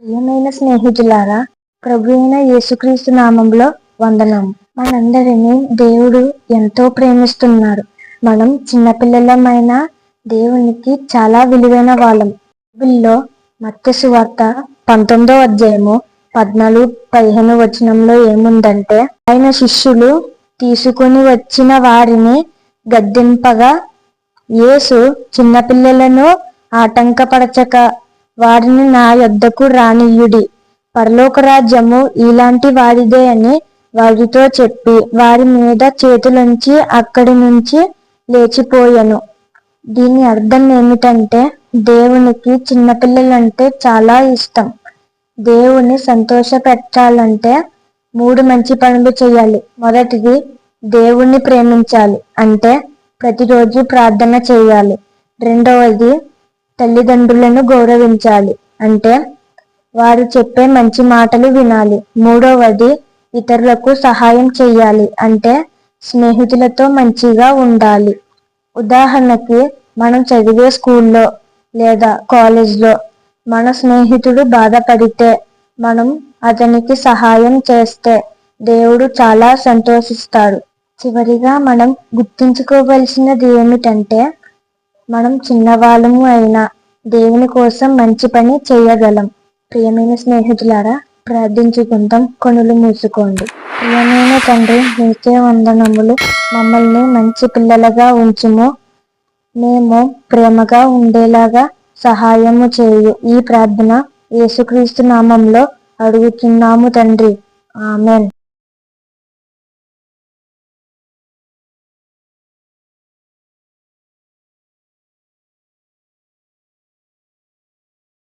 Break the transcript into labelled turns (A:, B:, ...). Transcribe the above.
A: ప్రియమైన స్నేహితులారా, ప్రభువైన యేసుక్రీస్తు నామంలో వందనం. మనందరినీ దేవుడు ఎంతో ప్రేమిస్తున్నాడు. మనం చిన్నపిల్లలమైన దేవునికి చాలా విలువైన వాళ్ళం. బైబిల్లో మత్తయి సువార్త 19వ అధ్యాయము 14-15 వచనంలో ఏముందంటే, ఆయన శిష్యులు తీసుకుని వచ్చిన వారిని గద్దింపగా, యేసు చిన్నపిల్లలను ఆటంకపరచక వారిని నా యొద్దకు రానియ్యుడి, పరలోక రాజ్యము ఇలాంటి వారిదే అని వారితో చెప్పి వారి మీద చేతులుంచి అక్కడి నుంచి లేచిపోయెను. దీని అర్థం ఏమిటంటే, దేవునికి చిన్నపిల్లలంటే చాలా ఇష్టం. దేవుని సంతోషపెట్టాలంటే 3 మంచి పనులు చేయాలి. మొదటిది, దేవుణ్ణి ప్రేమించాలి, అంటే ప్రతిరోజు ప్రార్థన చేయాలి. రెండవది, తల్లిదండ్రులను గౌరవించాలి, అంటే వారు చెప్పే మంచి మాటలు వినాలి. మూడవది, ఇతరులకు సహాయం చేయాలి, అంటే స్నేహితులతో మంచిగా ఉండాలి. ఉదాహరణకి, మనం చదివే స్కూల్లో లేదా కాలేజ్లో మన స్నేహితుడు బాధపడితే మనం అతనికి సహాయం చేస్తే దేవుడు చాలా సంతోషిస్తాడు. చివరిగా మనం గుర్తుంచుకోవలసినది ఏమిటంటే, మనం చిన్నవాళ్ళము అయినా దేవుని కోసం మంచి పని చేయగలం. ప్రియమైన స్నేహితులారా, ప్రార్థించుకుందాం. కనులు మూసుకోండి. ప్రియమైన తండ్రి, నీకే వందనములు. మమ్మల్ని మంచి పిల్లలుగా ఉంచుము. మేము ప్రేమగా ఉండేలాగా సహాయము చేయు. ఈ ప్రార్థన యేసుక్రీస్తు నామంలో అడుగుతున్నాము తండ్రి. ఆమెన్.